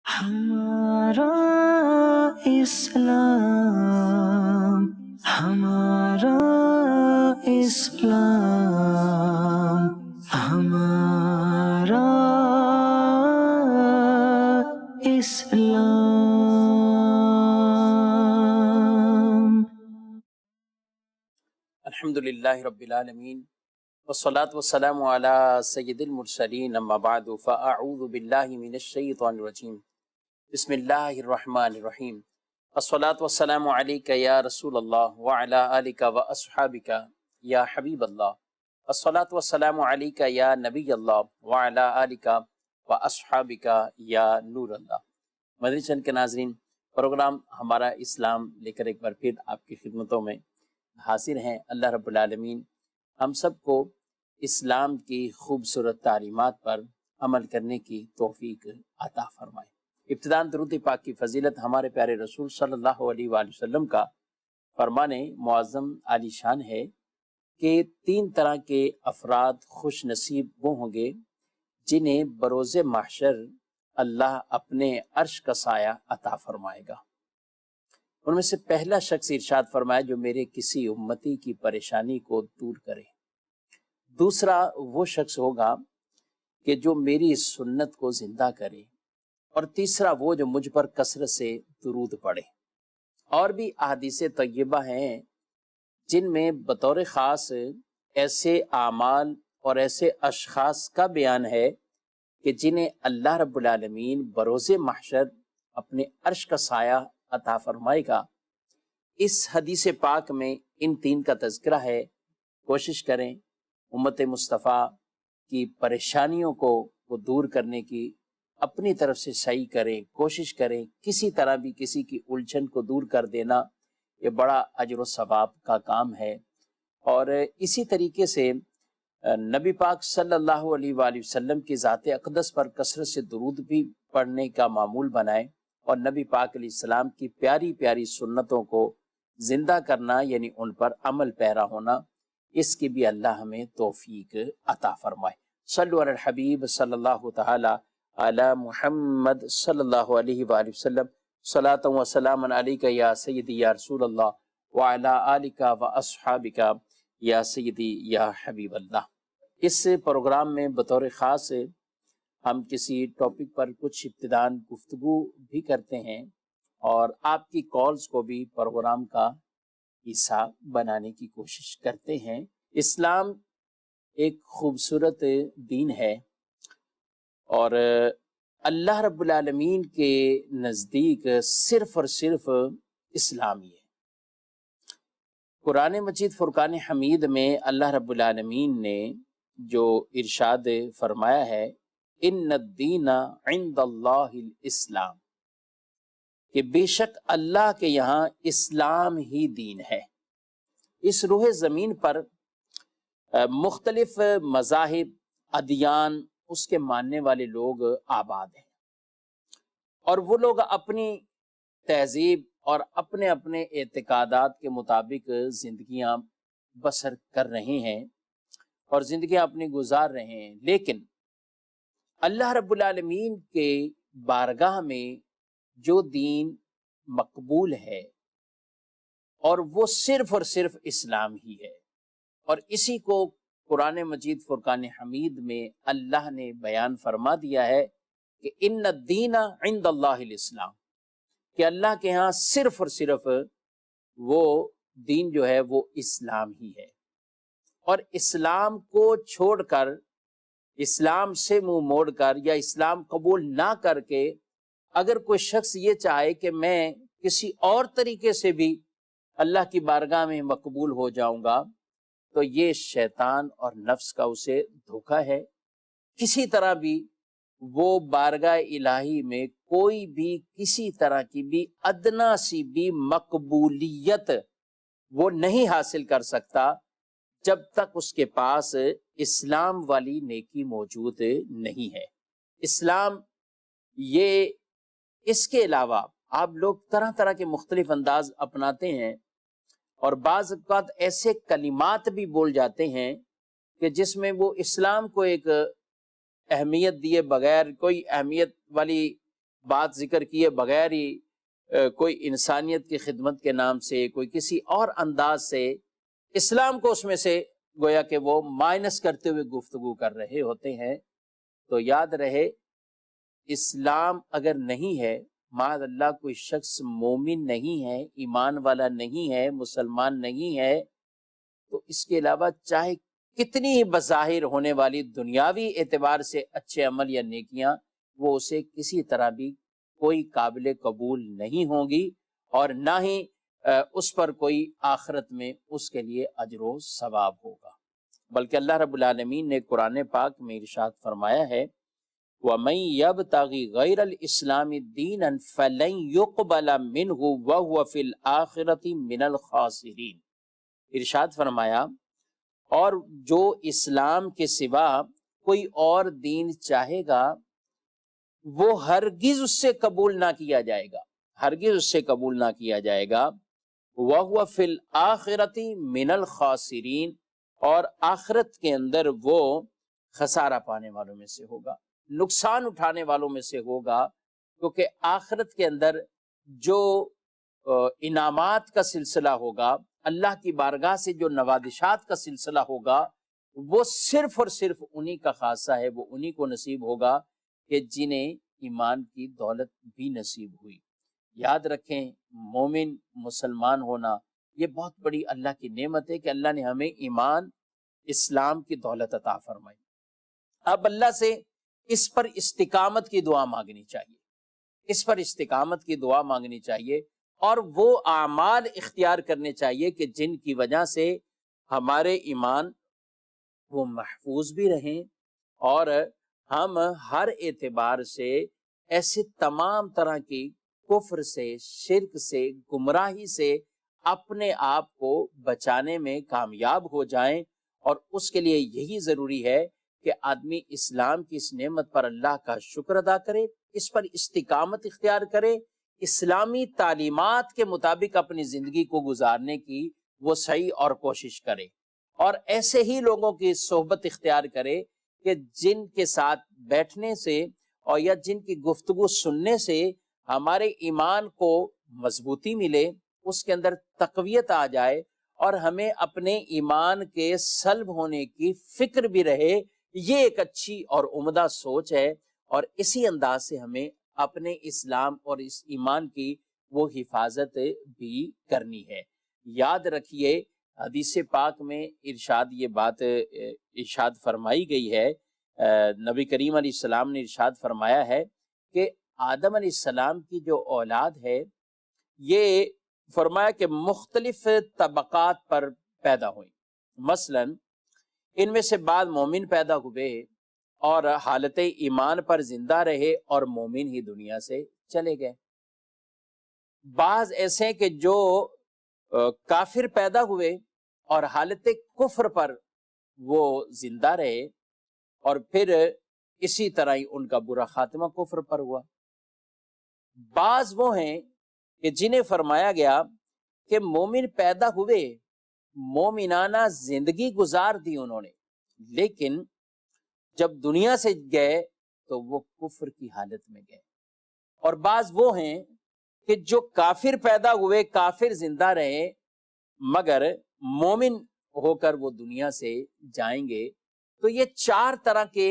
ہمارا اسلام، ہمارا اسلام، ہمارا اسلام۔ الحمدللہ رب العالمین والصلاة والسلام علی سید المرسلین، اما بعد فاعوذ باللہ من الشیطان الرجیم، بسم اللہ الرحمن الرحیم۔ الصلاة والسلام علیک یا رسول اللہ وعلی آلک واصحابک یا حبیب اللہ۔ الصلاة والسلام علیک یا نبی اللہ وعلی آلک واصحابک یا نور اللہ۔ مدنی چینل کے ناظرین، پروگرام ہمارا اسلام لے کر ایک بار پھر آپ کی خدمتوں میں حاضر ہیں۔ اللہ رب العالمین ہم سب کو اسلام کی خوبصورت تعلیمات پر عمل کرنے کی توفیق عطا فرمائے۔ ابتداءً درود پاک کی فضیلت ہمارے پیارے رسول صلی اللہ علیہ وآلہ وسلم کا فرمان معظم عالی شان ہے کہ 3 طرح کے افراد خوش نصیب وہ ہوں گے جنہیں بروز محشر اللہ اپنے عرش کا سایہ عطا فرمائے گا۔ ان میں سے پہلا شخص ارشاد فرمایا جو میرے کسی امتی کی پریشانی کو دور کرے، دوسرا وہ شخص ہوگا کہ جو میری سنت کو زندہ کرے، اور تیسرا وہ جو مجھ پر کثرت سے درود پڑھے۔ اور بھی احادیث طیبہ ہیں جن میں بطور خاص ایسے اعمال اور ایسے اشخاص کا بیان ہے کہ جنہیں اللہ رب العالمین بروز محشر اپنے عرش کا سایہ عطا فرمائے گا۔ اس حدیث پاک میں ان 3 کا تذکرہ ہے۔ کوشش کریں امت مصطفیٰ کی پریشانیوں کو وہ دور کرنے کی اپنی طرف سے صحیح کریں، کوشش کریں کسی طرح بھی کسی کی الجھن کو دور کر دینا یہ بڑا اجر و ثواب کا کام ہے۔ اور اسی طریقے سے نبی پاک صلی اللہ علیہ وآلہ وسلم کی ذات اقدس پر کثرت سے درود بھی پڑھنے کا معمول بنائیں، اور نبی پاک علیہ السلام کی پیاری پیاری سنتوں کو زندہ کرنا یعنی ان پر عمل پیرا ہونا، اس کی بھی اللہ ہمیں توفیق عطا فرمائے۔ صلو علی الحبیب صلی اللہ تعالی علی محمد صلی اللہ علیہ وآلہ وسلم، صلاۃ و سلام علیک یا سیدی یا رسول اللہ وعلی آلک واصحابک یا سیدی یا حبیب اللہ۔ اس پروگرام میں بطور خاص ہم کسی ٹاپک پر کچھ ابتداءً گفتگو بھی کرتے ہیں اور آپ کی کالز کو بھی پروگرام کا حصہ بنانے کی کوشش کرتے ہیں۔ اسلام ایک خوبصورت دین ہے اور اللہ رب العالمین کے نزدیک صرف اور صرف اسلام ہی ہے۔ قرآن مجید فرقان حمید میں اللہ رب العالمین نے جو ارشاد فرمایا ہے ان الدین عند اللہ الاسلام، کہ بے شک اللہ کے یہاں اسلام ہی دین ہے۔ اس روح زمین پر مختلف مذاہب، ادیان، اس کے ماننے والے لوگ آباد ہیں، اور وہ لوگ اپنی تہذیب اور اپنے اپنے اعتقادات کے مطابق زندگیاں بسر کر رہے ہیں اور زندگیاں اپنی گزار رہے ہیں، لیکن اللہ رب العالمین کے بارگاہ میں جو دین مقبول ہے اور وہ صرف اور صرف اسلام ہی ہے، اور اسی کو قرآن مجید فرقان حمید میں اللہ نے بیان فرما دیا ہے کہ ان الدین عند اللہ الاسلام، کہ اللہ کے ہاں صرف اور صرف وہ دین جو ہے وہ اسلام ہی ہے۔ اور اسلام کو چھوڑ کر، اسلام سے منہ موڑ کر یا اسلام قبول نہ کر کے اگر کوئی شخص یہ چاہے کہ میں کسی اور طریقے سے بھی اللہ کی بارگاہ میں مقبول ہو جاؤں گا، تو یہ شیطان اور نفس کا اسے دھوکہ ہے۔ کسی طرح بھی وہ بارگاہ الہی میں کوئی بھی کسی طرح کی بھی ادنا سی بھی مقبولیت وہ نہیں حاصل کر سکتا جب تک اس کے پاس اسلام والی نیکی موجود نہیں ہے۔ اسلام یہ، اس کے علاوہ آپ لوگ طرح طرح کے مختلف انداز اپناتے ہیں، اور بعض اوقات ایسے کلمات بھی بول جاتے ہیں کہ جس میں وہ اسلام کو ایک اہمیت دیے بغیر، کوئی اہمیت والی بات ذکر کیے بغیر ہی کوئی انسانیت کی خدمت کے نام سے، کوئی کسی اور انداز سے اسلام کو اس میں سے گویا کہ وہ مائنس کرتے ہوئے گفتگو کر رہے ہوتے ہیں، تو یاد رہے اسلام اگر نہیں ہے، معاذ اللہ کوئی شخص مومن نہیں ہے، ایمان والا نہیں ہے، مسلمان نہیں ہے، تو اس کے علاوہ چاہے کتنی ہی بظاہر ہونے والی دنیاوی اعتبار سے اچھے عمل یا نیکیاں، وہ اسے کسی طرح بھی کوئی قابل قبول نہیں ہوں گی، اور نہ ہی اس پر کوئی آخرت میں اس کے لیے اجر و ثواب ہوگا۔ بلکہ اللہ رب العالمین نے قرآن پاک میں ارشاد فرمایا ہے وَمَن يَبْتَغِ غَيْرَ الْإِسْلَامِ دِينًا فَلَن يُقْبَلَ مِنْهُ وَهُوَ فِي الْآخِرَةِ مِنَ الْخَاسِرِينَ۔ ارشاد فرمایا اور جو اسلام کے سوا کوئی اور دین چاہے گا وہ ہرگز اس سے قبول نہ کیا جائے گا، ہرگز اس سے قبول نہ کیا جائے گا۔ وَهُوَ فِي الْآخِرَةِ مِنَ الْخَاسِرِينَ، اور آخرت کے اندر وہ خسارہ پانے والوں میں سے ہوگا، نقصان اٹھانے والوں میں سے ہوگا، کیونکہ آخرت کے اندر جو انعامات کا سلسلہ ہوگا، اللہ کی بارگاہ سے جو نوازشات کا سلسلہ ہوگا، وہ صرف اور صرف انہی کا خاصہ ہے، وہ انہی کو نصیب ہوگا کہ جنہیں ایمان کی دولت بھی نصیب ہوئی۔ یاد رکھیں مومن مسلمان ہونا یہ بہت بڑی اللہ کی نعمت ہے کہ اللہ نے ہمیں ایمان اسلام کی دولت عطا فرمائی۔ اب اللہ سے اس پر استقامت کی دعا مانگنی چاہیے، اس پر استقامت کی دعا مانگنی چاہیے، اور وہ اعمال اختیار کرنے چاہیے کہ جن کی وجہ سے ہمارے ایمان وہ محفوظ بھی رہیں، اور ہم ہر اعتبار سے ایسے تمام طرح کی کفر سے، شرک سے، گمراہی سے اپنے آپ کو بچانے میں کامیاب ہو جائیں۔ اور اس کے لیے یہی ضروری ہے کہ آدمی اسلام کی اس نعمت پر اللہ کا شکر ادا کرے، اس پر استقامت اختیار کرے، اسلامی تعلیمات کے مطابق اپنی زندگی کو گزارنے کی وہ صحیح اور کوشش کرے، اور ایسے ہی لوگوں کی صحبت اختیار کرے کہ جن کے ساتھ بیٹھنے سے اور یا جن کی گفتگو سننے سے ہمارے ایمان کو مضبوطی ملے، اس کے اندر تقویت آ جائے، اور ہمیں اپنے ایمان کے سلب ہونے کی فکر بھی رہے۔ یہ ایک اچھی اور عمدہ سوچ ہے، اور اسی انداز سے ہمیں اپنے اسلام اور اس ایمان کی وہ حفاظت بھی کرنی ہے۔ یاد رکھیے حدیث پاک میں ارشاد یہ بات ارشاد فرمائی گئی ہے، نبی کریم علیہ السلام نے ارشاد فرمایا ہے کہ آدم علیہ السلام کی جو اولاد ہے یہ فرمایا کہ مختلف طبقات پر پیدا ہوئی، مثلا ان میں سے بعض مومن پیدا ہوئے اور حالت ایمان پر زندہ رہے اور مومن ہی دنیا سے چلے گئے، بعض ایسے کہ جو کافر پیدا ہوئے اور حالت کفر پر وہ زندہ رہے، اور پھر اسی طرح ہی ان کا برا خاتمہ کفر پر ہوا۔ بعض وہ ہیں کہ جنہیں فرمایا گیا کہ مومن پیدا ہوئے، مومنانہ زندگی گزار دی انہوں نے، لیکن جب دنیا سے گئے تو وہ کفر کی حالت میں گئے۔ اور بعض وہ ہیں کہ جو کافر پیدا ہوئے، کافر زندہ رہے، مگر مومن ہو کر وہ دنیا سے جائیں گے۔ تو یہ چار طرح کے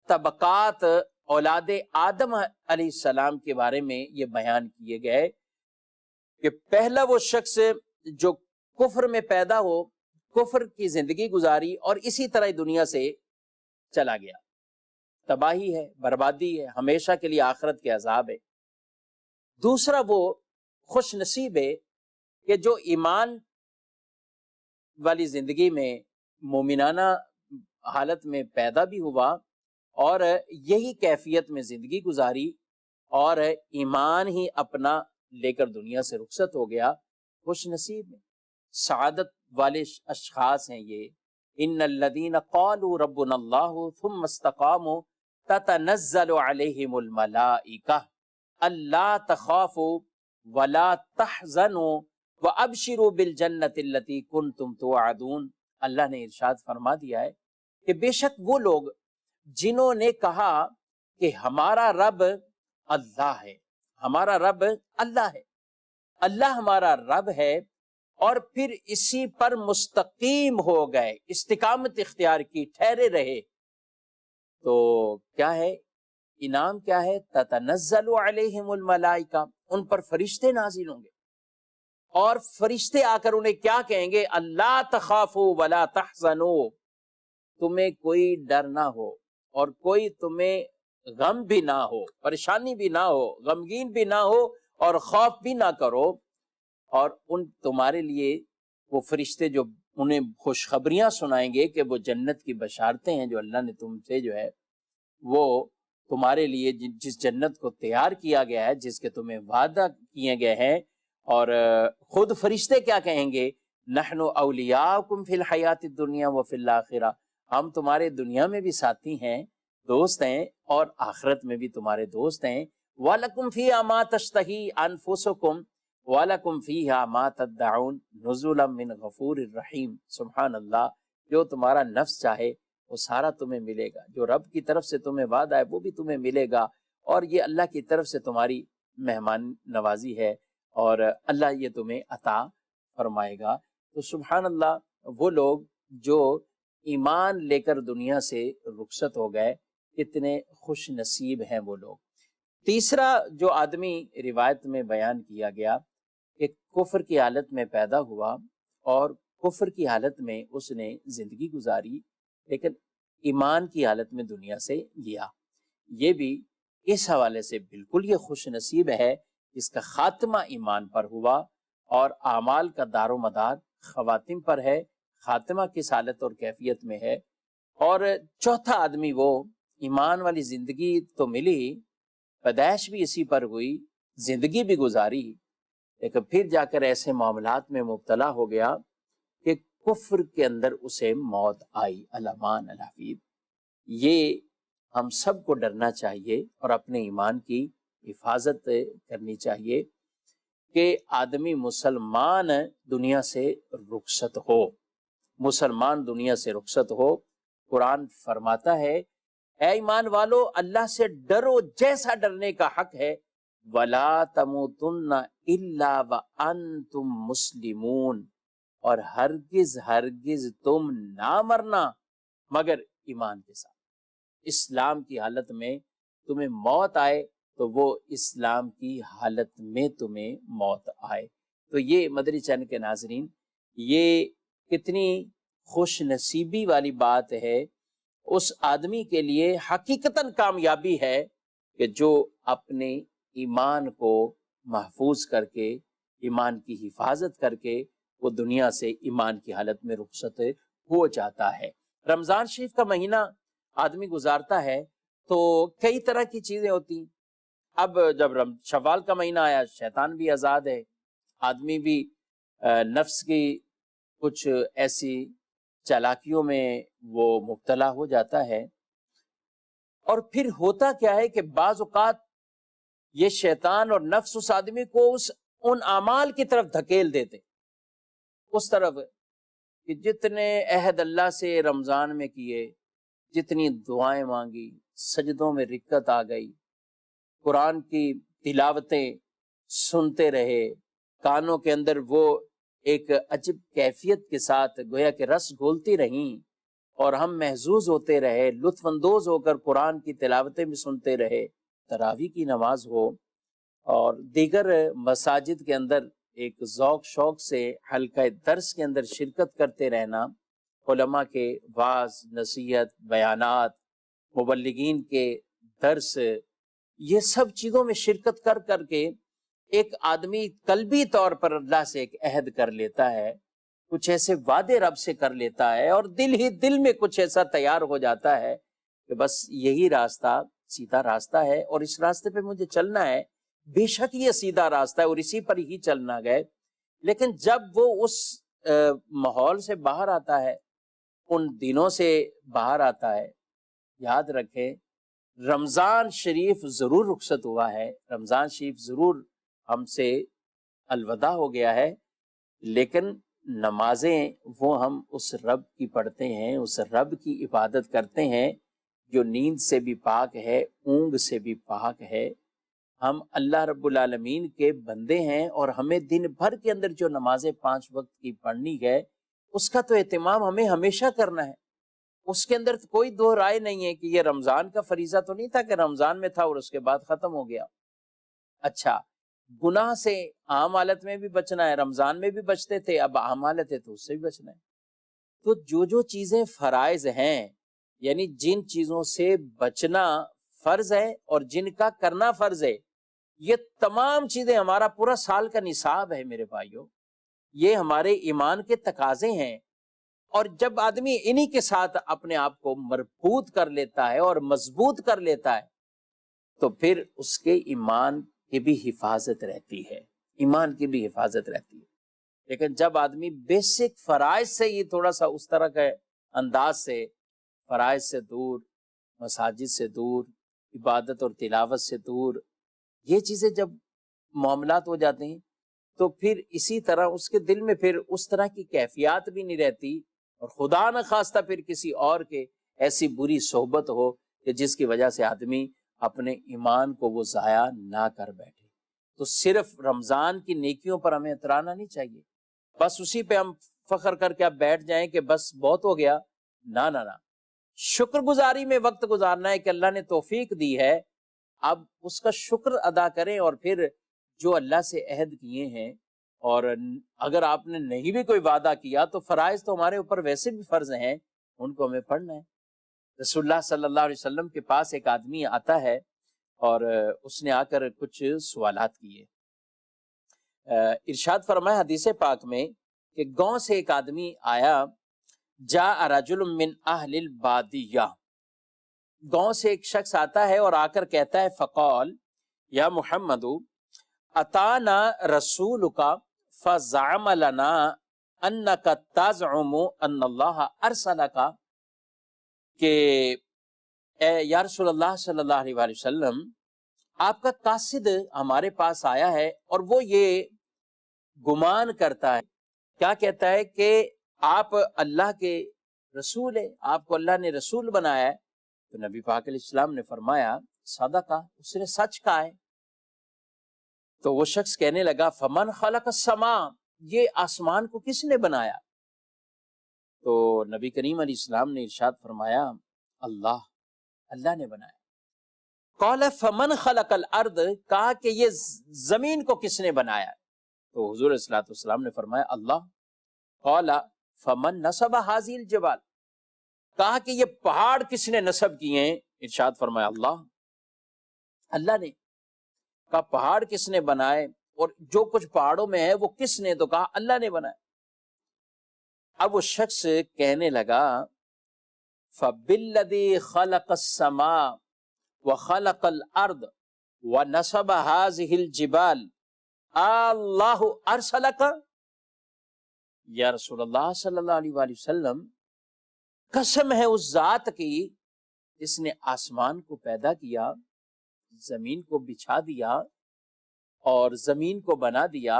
طبقات اولاد آدم علیہ السلام کے بارے میں یہ بیان کیے گئے کہ پہلا وہ شخص جو کفر میں پیدا ہو، کفر کی زندگی گزاری اور اسی طرح دنیا سے چلا گیا، تباہی ہے، بربادی ہے، ہمیشہ کے لیے آخرت کے عذاب ہے۔ دوسرا وہ خوش نصیب ہے کہ جو ایمان والی زندگی میں مومنانہ حالت میں پیدا بھی ہوا اور یہی کیفیت میں زندگی گزاری اور ایمان ہی اپنا لے کر دنیا سے رخصت ہو گیا، خوش نصیب ہے، سعادت والے اشخاص ہیں یہ۔ ان الذین قالوا ربنا اللہ ثم استقاموا تتنزل علیہم الملائکہ الا تخافوا ولا تحزنوا وابشروا بالجنۃ التی کنتم توعدون۔ اللہ نے ارشاد فرما دیا ہے کہ بے شک وہ لوگ جنہوں نے کہا کہ ہمارا رب اللہ ہے، ہمارا رب اللہ ہے، اللہ ہمارا رب ہے، اور پھر اسی پر مستقیم ہو گئے، استقامت اختیار کی، ٹھہرے رہے، تو کیا ہے انعام؟ کیا ہے؟ تتنزل علیہم الملائکہ، ان پر فرشتے نازل ہوں گے، اور فرشتے آ کر انہیں کیا کہیں گے؟ اللہ تخافوا ولا تحزنوا، تمہیں کوئی ڈر نہ ہو اور کوئی تمہیں غم بھی نہ ہو، پریشانی بھی نہ ہو، غمگین بھی نہ ہو اور خوف بھی نہ کرو، اور ان تمہارے لیے وہ فرشتے جو انہیں خوشخبریاں سنائیں گے کہ وہ جنت کی بشارتیں ہیں جو اللہ نے تم سے جو ہے وہ تمہارے لیے جس جنت کو تیار کیا گیا ہے، جس کے تمہیں وعدہ کیے گئے ہیں، اور خود فرشتے کیا کہیں گے؟ نحن اولیاؤکم فی الحیات الدنیا وفی الآخرہ، ہم تمہارے دنیا میں بھی ساتھی ہیں، دوست ہیں، اور آخرت میں بھی تمہارے دوست ہیں۔ وَلَكُمْ فِيهَا مَا تَشْتَهِي أَنفُسُكُمْ وَلَكُمْ فِيهَا مَا تَدَّعُونَ نُزُلًا مِّنْ غَفُورٍ رَحِيمٍ۔ سبحان اللہ، جو تمہارا نفس چاہے وہ سارا تمہیں ملے گا، جو رب کی طرف سے تمہیں وعدہ ہے وہ بھی تمہیں ملے گا، اور یہ اللہ کی طرف سے تمہاری مہمان نوازی ہے، اور اللہ یہ تمہیں عطا فرمائے گا۔ تو سبحان اللہ، وہ لوگ جو ایمان لے کر دنیا سے رخصت ہو گئے، کتنے خوش نصیب ہیں وہ لوگ۔ تیسرا جو آدمی روایت میں بیان کیا گیا کہ کفر کی حالت میں پیدا ہوا اور کفر کی حالت میں اس نے زندگی گزاری، لیکن ایمان کی حالت میں دنیا سے گیا، یہ بھی اس حوالے سے بالکل یہ خوش نصیب ہے جس کا خاتمہ ایمان پر ہوا، اور اعمال کا دار و مدار خواتم پر ہے، خاتمہ کس حالت اور کیفیت میں ہے۔ اور چوتھا آدمی وہ ایمان والی زندگی تو ملی، پیدائش بھی اسی پر ہوئی، زندگی بھی گزاری، لیکن پھر جا کر ایسے معاملات میں مبتلا ہو گیا کہ کفر کے اندر اسے موت آئی۔ الامان الحفیظ، یہ ہم سب کو ڈرنا چاہیے اور اپنے ایمان کی حفاظت کرنی چاہیے کہ آدمی مسلمان دنیا سے رخصت ہو، مسلمان دنیا سے رخصت ہو۔ قرآن فرماتا ہے اے ایمان والو اللہ سے ڈرو جیسا ڈرنے کا حق ہے، وَلَا تَمُوتُنَّ إِلَّا وَأَنْتُمْ مُسْلِمُونَ، اور ہرگز ہرگز تم نہ مرنا مگر ایمان کے ساتھ۔ اسلام کی حالت میں تمہیں موت آئے تو وہ اسلام کی حالت میں تمہیں موت آئے۔ تو یہ مدری چینل کے ناظرین، یہ کتنی خوش نصیبی والی بات ہے اس آدمی کے لیے، حقیقتاً کامیابی ہے کہ جو اپنے ایمان کو محفوظ کر کے، ایمان کی حفاظت کر کے وہ دنیا سے ایمان کی حالت میں رخصت ہو جاتا ہے۔ رمضان شریف کا مہینہ آدمی گزارتا ہے تو کئی طرح کی چیزیں ہوتی، اب جب شوال کا مہینہ آیا، شیطان بھی آزاد ہے، آدمی بھی نفس کی کچھ ایسی چالاکیوں میں وہ مبتلا ہو جاتا ہے، اور پھر ہوتا کیا ہے کہ بعض اوقات یہ شیطان اور نفس اس آدمی کو ان اعمال کی طرف دھکیل دیتے، اس طرف کہ جتنے عہد اللہ سے رمضان میں کیے، جتنی دعائیں مانگی، سجدوں میں رکت آ گئی، قرآن کی تلاوتیں سنتے رہے، کانوں کے اندر وہ ایک عجب کیفیت کے ساتھ گویا کہ رس گھولتی رہیں، اور ہم محظوظ ہوتے رہے، لطف اندوز ہو کر قرآن کی تلاوتیں بھی سنتے رہے، تراویح کی نماز ہو اور دیگر مساجد کے اندر ایک ذوق شوق سے حلقہ درس کے اندر شرکت کرتے رہنا، علماء کے وعظ، نصیحت، بیانات، مبلغین کے درس، یہ سب چیزوں میں شرکت کر کر کے ایک آدمی قلبی طور پر اللہ سے ایک عہد کر لیتا ہے، کچھ ایسے وعدے رب سے کر لیتا ہے، اور دل ہی دل میں کچھ ایسا تیار ہو جاتا ہے کہ بس یہی راستہ سیدھا راستہ ہے اور اس راستے پہ مجھے چلنا ہے، بے شک یہ سیدھا راستہ ہے اور اسی پر ہی چلنا گئے۔ لیکن جب وہ اس ماحول سے باہر آتا ہے، ان دنوں سے باہر آتا ہے، یاد رکھیں رمضان شریف ضرور رخصت ہوا ہے، رمضان شریف ضرور ہم سے الوداع ہو گیا ہے، لیکن نمازیں وہ ہم اس رب کی پڑھتے ہیں، اس رب کی عبادت کرتے ہیں جو نیند سے بھی پاک ہے، اونگ سے بھی پاک ہے، ہم اللہ رب العالمین کے بندے ہیں اور ہمیں دن بھر کے اندر جو نمازیں 5 وقت کی پڑھنی ہے اس کا تو اہتمام ہمیں ہمیشہ کرنا ہے۔ اس کے اندر کوئی دو رائے نہیں ہے کہ یہ رمضان کا فریضہ تو نہیں تھا کہ رمضان میں تھا اور اس کے بعد ختم ہو گیا۔ اچھا، گناہ سے عام حالت میں بھی بچنا ہے، رمضان میں بھی بچتے تھے، اب عام حالت ہے تو اس سے بھی بچنا ہے۔ تو جو چیزیں فرائض ہیں، یعنی جن چیزوں سے بچنا فرض ہے اور جن کا کرنا فرض ہے، یہ تمام چیزیں ہمارا پورا سال کا نصاب ہے میرے بھائیوں، یہ ہمارے ایمان کے تقاضے ہیں۔ اور جب آدمی انہی کے ساتھ اپنے آپ کو مربوط کر لیتا ہے اور مضبوط کر لیتا ہے تو پھر اس کے ایمان کی بھی حفاظت رہتی ہے، ایمان کی بھی حفاظت رہتی ہے۔ لیکن جب آدمی بیسک فرائض سے ہی تھوڑا سا اس طرح کے انداز سے، فرائض سے دور، مساجد سے دور، عبادت اور تلاوت سے دور، یہ چیزیں جب معاملات ہو جاتے ہیں تو پھر اسی طرح اس کے دل میں پھر اس طرح کی کیفیات بھی نہیں رہتی، اور خدا نہ خواستہ پھر کسی اور کے ایسی بری صحبت ہو کہ جس کی وجہ سے آدمی اپنے ایمان کو وہ ضائع نہ کر بیٹھے۔ تو صرف رمضان کی نیکیوں پر ہمیں اترانا نہیں چاہیے، بس اسی پہ ہم فخر کر کے اب بیٹھ جائیں کہ بس بہت ہو گیا، نہ نہ نہ، شکر گزاری میں وقت گزارنا ہے کہ اللہ نے توفیق دی ہے، اب اس کا شکر ادا کریں، اور پھر جو اللہ سے عہد کیے ہیں، اور اگر آپ نے نہیں بھی کوئی وعدہ کیا تو فرائض تو ہمارے اوپر ویسے بھی فرض ہیں، ان کو ہمیں پڑھنا ہے۔ رسول اللہ صلی اللہ علیہ وسلم کے پاس ایک آدمی آتا ہے اور اس نے آ کر کچھ سوالات کیے۔ ارشاد فرمایا حدیث پاک میں کہ گاؤں سے ایک آدمی آیا، جاء رجل من اہل البادیہ، گاؤں سے ایک شخص آتا ہے اور آ کر کہتا ہے، فقال یا محمد اتانا رسولک فزعم لنا انک تزعم ان اللہ ارسلک، کہ اے یا رسول اللہ صلی اللہ علیہ وآلہ وسلم، آپ کا قاصد ہمارے پاس آیا ہے اور وہ یہ گمان کرتا ہے، کیا کہتا ہے کہ آپ اللہ کے رسول ہیں، آپ کو اللہ نے رسول بنایا ہے۔ تو نبی پاک علیہ السلام نے فرمایا صدقہ، اس نے سچ کہا ہے۔ تو وہ شخص کہنے لگا، فمن خلق السماء، یہ آسمان کو کس نے بنایا؟ تو نبی کریم علیہ السلام نے ارشاد فرمایا، اللہ نے بنایا۔ قال فمن خلق الارض، کہا کہ یہ زمین کو کس نے بنایا؟ تو حضور صلی اللہ علیہ وسلم نے فرمایا اللہ۔ قال فمن نصب هذه الجبال، کہا کہ یہ پہاڑ کس نے نصب کیے ہیں؟ ارشاد فرمایا اللہ نے۔ کہا پہاڑ کس نے بنائے اور جو کچھ پہاڑوں میں ہے وہ کس نے؟ تو کہا اللہ نے بنایا۔ اب وہ شخص کہنے لگا، فبالذی خلق السماء وخلق الارض ونصب هذه الجبال اللہ ارسلک، یا رسول اللہ صلی اللہ علیہ وآلہ وسلم، قسم ہے اس ذات کی جس نے آسمان کو پیدا کیا، زمین کو بچھا دیا اور زمین کو بنا دیا،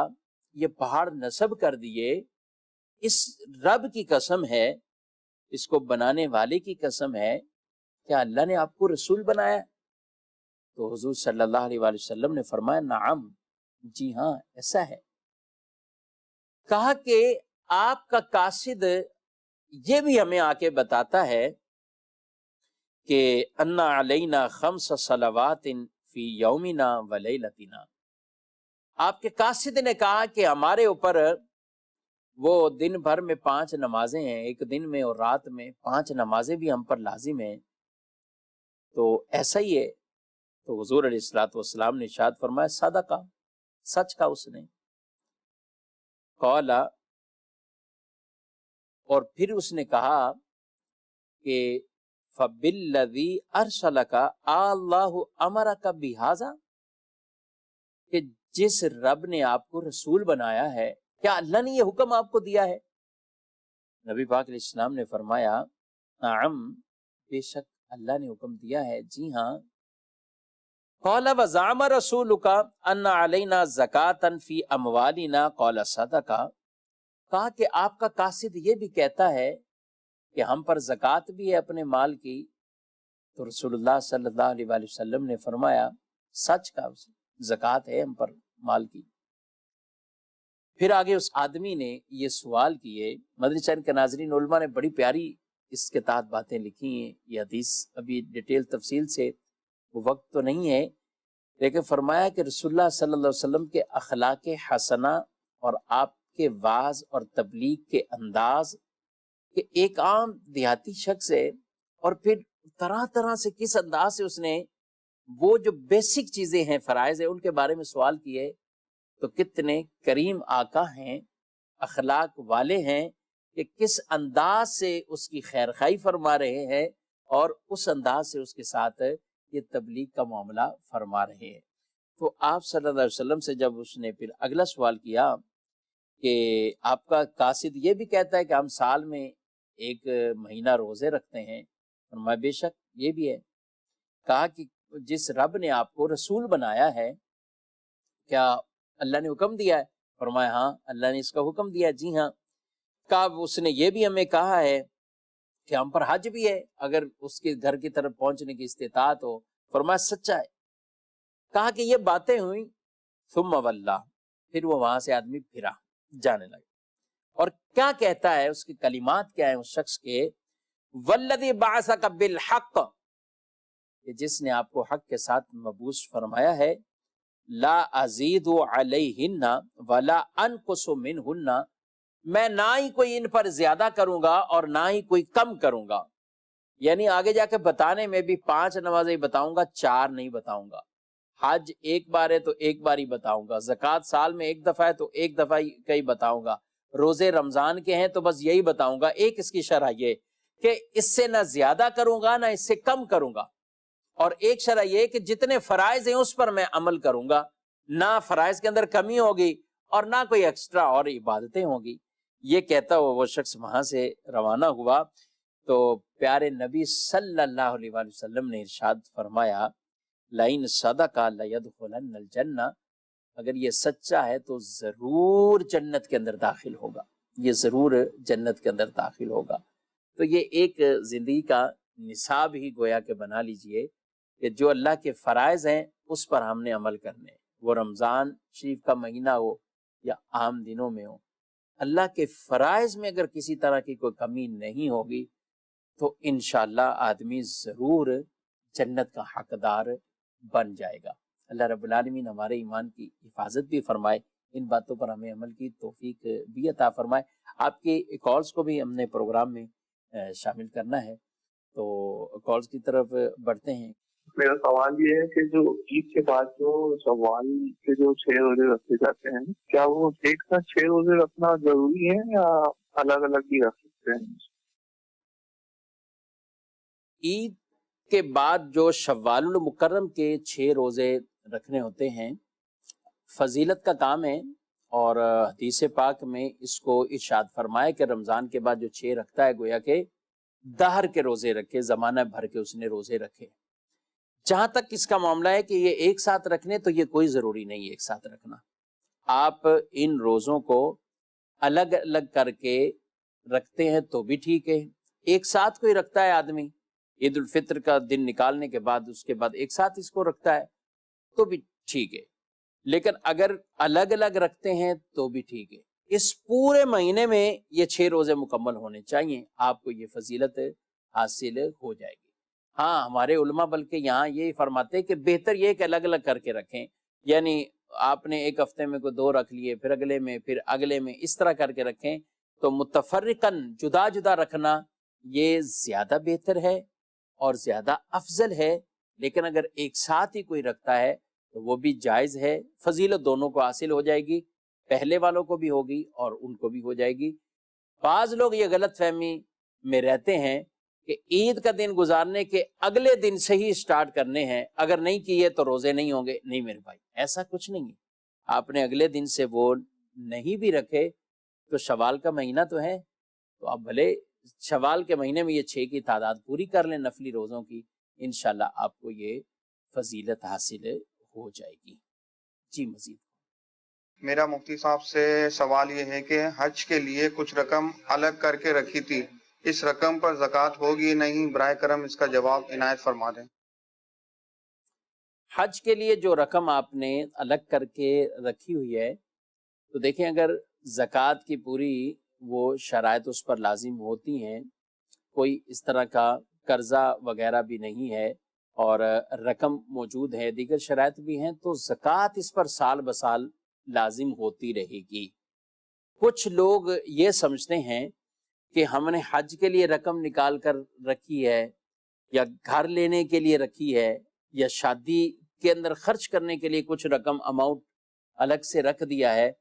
یہ پہاڑ نصب کر دیے، اس رب کی قسم ہے، اس کو بنانے والے کی قسم ہے، کیا اللہ نے آپ کو رسول بنایا؟ تو حضور صلی اللہ علیہ وآلہ وسلم نے فرمایا نعم، جی ہاں ایسا ہے۔ کہا کہ آپ کا قاصد یہ بھی ہمیں آ کے بتاتا ہے کہ ان علینا 5 صلوات فی یومنا و لیلتنا، آپ کے قاصد نے کہا کہ ہمارے اوپر وہ دن بھر میں 5 نمازیں ہیں، ایک دن میں اور رات میں 5 نمازیں بھی ہم پر لازم ہیں، تو ایسا ہی ہے۔ تو حضور علیہ الصلوۃ والسلام نے ارشاد فرمایا صدقہ، سچ کہا اس نے۔ قال، اور پھر اس نے کہا کہ فبالذی ارسلک اللہ امرک بہذا، کہ جس رب نے آپ کو رسول بنایا ہے، کیا اللہ نے یہ حکم آپ کو دیا ہے؟ نبی پاک علیہ السلام نے فرمایا نعم، بے شک اللہ نے حکم دیا ہے، جی ہاں۔ قال وزعم رسولک ان علینا زکاۃ فی اموالنا، قال صدقہ، کہا کہ آپ کا قاصد یہ بھی کہتا ہے کہ ہم پر زکوٰۃ بھی ہے اپنے مال کی، تو رسول اللہ صلی اللہ علیہ وآلہ وسلم نے فرمایا سچ کہا، زکوٰۃ ہے ہم پر مال کی۔ پھر آگے اس آدمی نے یہ سوال کیے، مدنی چینل کے ناظرین، علماء نے بڑی پیاری اس کے تحت باتیں لکھی ہیں، یہ حدیث ابھی ڈیٹیل تفصیل سے وہ وقت تو نہیں ہے، لیکن فرمایا کہ رسول اللہ صلی اللہ علیہ وسلم کے اخلاق حسنہ اور آپ کے وعظ اور تبلیغ کے انداز کہ ایک عام دیہاتی شخص ہے، اور پھر طرح طرح سے کس انداز سے اس نے وہ جو بیسک چیزیں ہیں، فرائض ہیں، ان کے بارے میں سوال کیے، تو کتنے کریم آقا ہیں، اخلاق والے ہیں کہ کس انداز سے اس کی خیر خواہی فرما رہے ہیں، اور اس انداز سے اس کے ساتھ یہ تبلیغ کا معاملہ فرما رہے ہیں۔ تو آپ صلی اللہ علیہ وسلم سے جب اس نے پھر اگلا سوال کیا کہ آپ کا قاصد یہ بھی کہتا ہے کہ ہم سال میں ایک مہینہ روزے رکھتے ہیں، فرمایا بے شک یہ بھی ہے۔ کہا کہ جس رب نے آپ کو رسول بنایا ہے، کیا اللہ نے حکم دیا ہے؟ فرمایا ہاں اللہ نے اس کا حکم دیا ہے۔ جی ہاں۔ کہا اس نے یہ بھی ہمیں کہا ہے کہ ہم پر حج بھی ہے اگر اس کے گھر کی طرف پہنچنے کی استطاعت ہو۔ فرمایا سچا ہے۔ کہا کہ یہ باتیں ہوئیں، ثم واللہ، پھر وہ وہاں سے آدمی پھرا جانے لگا، اور کیا کہتا ہے، اس کے کلمات کیا ہیں اس شخص کے، والذی بعثک بالحق، کہ جس نے آپ کو حق کے ساتھ مبعوث فرمایا ہے، لا ازید علیہن ولا انقص منہن، میں نہ ہی کوئی ان پر زیادہ کروں گا اور نہ ہی کوئی کم کروں گا، یعنی آگے جا کے بتانے میں بھی 5 نمازیں بتاؤں گا، 4 نہیں بتاؤں گا، حج ایک بار ہے تو ایک بار ہی بتاؤں گا، زکوٰۃ سال میں ایک دفعہ ہے تو ایک دفعہ ہی بتاؤں گا، روزے رمضان کے ہیں تو بس یہی بتاؤں گا۔ ایک اس کی شرح یہ کہ اس سے نہ زیادہ کروں گا نہ اس سے کم کروں گا، اور ایک شرح یہ کہ جتنے فرائض ہیں اس پر میں عمل کروں گا، نہ فرائض کے اندر کمی ہوگی اور نہ کوئی ایکسٹرا اور عبادتیں ہوں گی۔ یہ کہتا ہوا وہ شخص وہاں سے روانہ ہوا، تو پیارے نبی صلی اللہ علیہ وآلہ وسلم نے ارشاد فرمایا، لئن صدق لیدخلن الجنہ، اگر یہ سچا ہے تو ضرور جنت کے اندر داخل ہوگا، یہ ضرور جنت کے اندر داخل ہوگا۔ تو یہ ایک زندگی کا نصاب ہی گویا کہ بنا لیجئے کہ جو اللہ کے فرائض ہیں اس پر ہم نے عمل کرنے، وہ رمضان شریف کا مہینہ ہو یا عام دنوں میں ہو، اللہ کے فرائض میں اگر کسی طرح کی کوئی کمی نہیں ہوگی تو انشاءاللہ آدمی ضرور جنت کا حقدار بن جائے گا۔ اللہ رب العالمین ہمارے ایمان کی حفاظت بھی فرمائے، ان باتوں پر ہمیں عمل کی توفیق بھی عطا فرمائے۔ آپ کے کالز کو بھی ہم نے پروگرام میں شامل کرنا ہے، تو کالز کی طرف بڑھتے ہیں۔ میرا سوال یہ ہے کہ جو عید کے بعد جو شوال کے جو 6 روزے رکھے جاتے ہیں، کیا وہ ایک ساتھ 6 روزے رکھنا ضروری ہے یا الگ الگ بھی رکھ سکتے ہیں؟ عید کے بعد جو شوال المکرم کے 6 روزے رکھنے ہوتے ہیں، فضیلت کا کام ہے، اور حدیث پاک میں اس کو ارشاد فرمایا کہ رمضان کے بعد جو 6 رکھتا ہے گویا کہ دہر کے روزے رکھے، زمانہ بھر کے اس نے روزے رکھے۔ جہاں تک اس کا معاملہ ہے کہ یہ ایک ساتھ رکھنے، تو یہ کوئی ضروری نہیں ہے ایک ساتھ رکھنا، آپ ان روزوں کو الگ الگ کر کے رکھتے ہیں تو بھی ٹھیک ہے۔ ایک ساتھ کوئی رکھتا ہے آدمی، عید الفطر کا دن نکالنے کے بعد اس کے بعد ایک ساتھ اس کو رکھتا ہے تو بھی ٹھیک ہے، لیکن اگر الگ الگ رکھتے ہیں تو بھی ٹھیک ہے۔ اس پورے مہینے میں یہ 6 روزے مکمل ہونے چاہیے، آپ کو یہ فضیلت حاصل ہو جائے گی۔ ہاں ہمارے علماء بلکہ یہاں یہ فرماتے ہیں کہ بہتر یہ کہ الگ الگ کر کے رکھیں، یعنی آپ نے ایک ہفتے میں کوئی 2 رکھ لیے، پھر اگلے میں، پھر اگلے میں، اس طرح کر کے رکھیں، تو متفرقاً جدا جدا رکھنا یہ زیادہ بہتر ہے اور زیادہ افضل ہے، لیکن اگر ایک ساتھ ہی کوئی رکھتا ہے تو وہ بھی جائز ہے، فضیلت دونوں کو حاصل ہو جائے گی، پہلے والوں کو بھی ہوگی اور ان کو بھی ہو جائے گی۔ بعض لوگ یہ غلط فہمی میں رہتے ہیں کہ عید کا دن گزارنے کے اگلے دن سے ہی سٹارٹ کرنے ہیں، اگر نہیں کیے تو روزے نہیں ہوں گے۔ نہیں میرے بھائی، ایسا کچھ نہیں ہے، آپ نے اگلے دن سے وہ نہیں بھی رکھے تو شوال کا مہینہ تو ہے، تو آپ بھلے شوال کے مہینے میں یہ 6 کی تعداد پوری کر لیں نفلی روزوں کی، انشاءاللہ آپ کو یہ فضیلت حاصل ہو جائے گی۔ جی مزید میرا مفتی صاحب سے سوال یہ ہے کہ حج کے لیے کچھ رقم الگ کر کے رکھی تھی، اس رقم پر زکوٰۃ ہوگی نہیں؟ براہ کرم اس کا جواب عنایت فرما دیں۔ حج کے لیے جو رقم آپ نے الگ کر کے رکھی ہوئی ہے، تو دیکھیں اگر زکوٰۃ کی پوری وہ شرائط اس پر لازم ہوتی ہیں، کوئی اس طرح کا قرضہ وغیرہ بھی نہیں ہے اور رقم موجود ہے، دیگر شرائط بھی ہیں، تو زکوٰۃ اس پر سال بسال لازم ہوتی رہے گی۔ کچھ لوگ یہ سمجھتے ہیں کہ ہم نے حج کے لیے رقم نکال کر رکھی ہے، یا گھر لینے کے لیے رکھی ہے، یا شادی کے اندر خرچ کرنے کے لیے کچھ رقم اماؤنٹ الگ سے رکھ دیا ہے،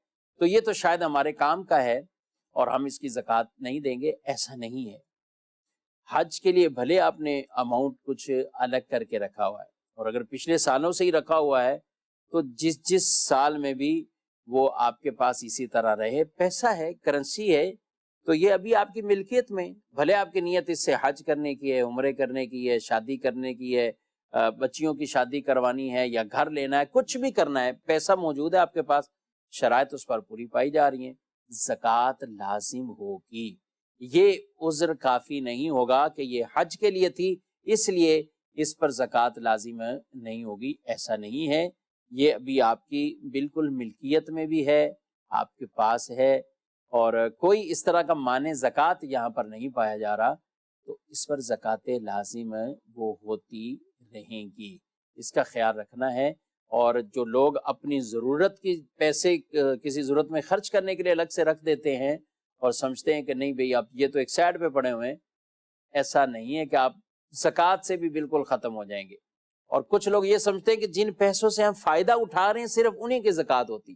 تو یہ تو شاید ہمارے کام کا ہے اور ہم اس کی زکوٰۃ نہیں دیں گے۔ ایسا نہیں ہے۔ حج کے لیے بھلے آپ نے اماؤنٹ کچھ الگ کر کے رکھا ہوا ہے، اور اگر پچھلے سالوں سے ہی رکھا ہوا ہے تو جس سال میں بھی وہ آپ کے پاس اسی طرح رہے، پیسہ ہے، کرنسی ہے، تو یہ ابھی آپ کی ملکیت میں، بھلے آپ کی نیت اس سے حج کرنے کی ہے، عمرے کرنے کی ہے، شادی کرنے کی ہے، بچیوں کی شادی کروانی ہے، یا گھر لینا ہے، کچھ بھی کرنا ہے، پیسہ موجود ہے آپ کے پاس، شرائط اس پر پوری پائی جا رہی ہیں، زکوٰۃ لازم ہوگی۔ یہ عذر کافی نہیں ہوگا کہ یہ حج کے لیے تھی اس لیے اس پر زکوٰۃ لازم نہیں ہوگی، ایسا نہیں ہے۔ یہ ابھی آپ کی بالکل ملکیت میں بھی ہے، آپ کے پاس ہے، اور کوئی اس طرح کا مانع زکوٰۃ یہاں پر نہیں پایا جا رہا، تو اس پر زکوٰۃ لازم وہ ہوتی رہیں گی۔ اس کا خیال رکھنا ہے۔ اور جو لوگ اپنی ضرورت کی پیسے کسی ضرورت میں خرچ کرنے کے لیے الگ سے رکھ دیتے ہیں اور سمجھتے ہیں کہ نہیں بھئی اب یہ تو ایک سائڈ پہ پڑے ہوئے ہیں، ایسا نہیں ہے کہ آپ زکوٰۃ سے بھی بالکل ختم ہو جائیں گے۔ اور کچھ لوگ یہ سمجھتے ہیں کہ جن پیسوں سے ہم فائدہ اٹھا رہے ہیں صرف انہی کی زکوٰۃ ہوتی،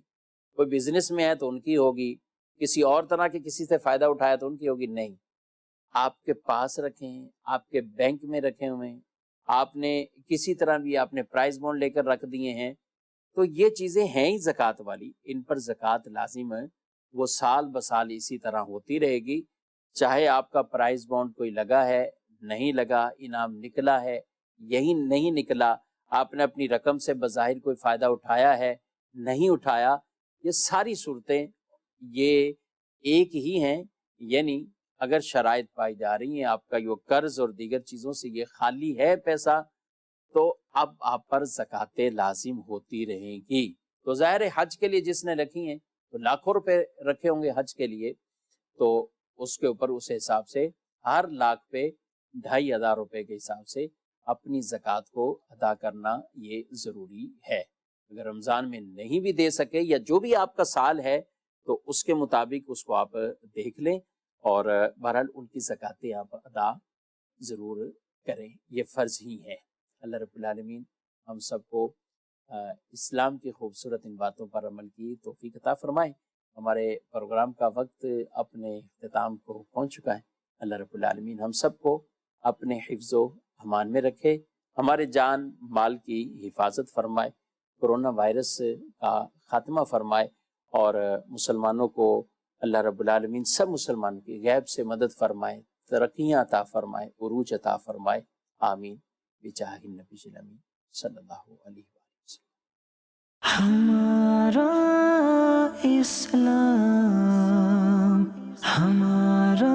کوئی بزنس میں ہے تو ان کی ہوگی، کسی اور طرح کے کسی سے فائدہ اٹھایا تو ان کی ہوگی، نہیں۔ آپ کے پاس رکھے ہیں، آپ کے بینک میں رکھے ہوئے ہیں، آپ نے کسی طرح بھی آپ نے پرائز بانڈ لے کر رکھ دیے ہیں، تو یہ چیزیں ہیں ہی زکوٰۃ والی، ان پر زکوٰۃ لازم ہے، وہ سال بسال اسی طرح ہوتی رہے گی۔ چاہے آپ کا پرائز بانڈ کوئی لگا ہے، نہیں لگا، انعام نکلا ہے، یہی نہیں نکلا، آپ نے اپنی رقم سے بظاہر کوئی فائدہ اٹھایا ہے، نہیں اٹھایا، یہ ساری صورتیں یہ ایک ہی ہیں۔ یعنی اگر شرائط پائی جا رہی ہیں، آپ کا یہ قرض اور دیگر چیزوں سے یہ خالی ہے پیسہ، تو اب آپ پر زکوٰۃ لازم ہوتی رہیں گی۔ تو ظاہر ہے حج کے لیے جس نے رکھی ہیں تو لاکھوں روپے رکھے ہوں گے حج کے لیے، تو اس کے اوپر اس حساب سے ہر لاکھ پہ 2500 روپے کے حساب سے اپنی زکوٰۃ کو ادا کرنا یہ ضروری ہے۔ اگر رمضان میں نہیں بھی دے سکے یا جو بھی آپ کا سال ہے تو اس کے مطابق اس کو آپ دیکھ لیں، اور بہرحال ان کی زکوٰۃ آپ ادا ضرور کریں، یہ فرض ہی ہے۔ اللہ رب العالمین ہم سب کو اسلام کی خوبصورت ان باتوں پر عمل کی توفیق عطا فرمائے۔ ہمارے پروگرام کا وقت اپنے اختتام کو پہنچ چکا ہے۔ اللہ رب العالمین ہم سب کو اپنے حفظ و امان میں رکھے، ہمارے جان مال کی حفاظت فرمائے، کرونا وائرس کا خاتمہ فرمائے، اور مسلمانوں کو اللہ رب العالمین سب مسلمانوں کی غیب سے مدد فرمائے، ترقیاں عطا فرمائے، عروج عطا فرمائے، آمین بجاہ النبی الامین صلی اللہ علیہ وسلم۔ ہمارا اسلام، ہمارا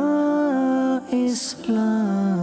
اسلام۔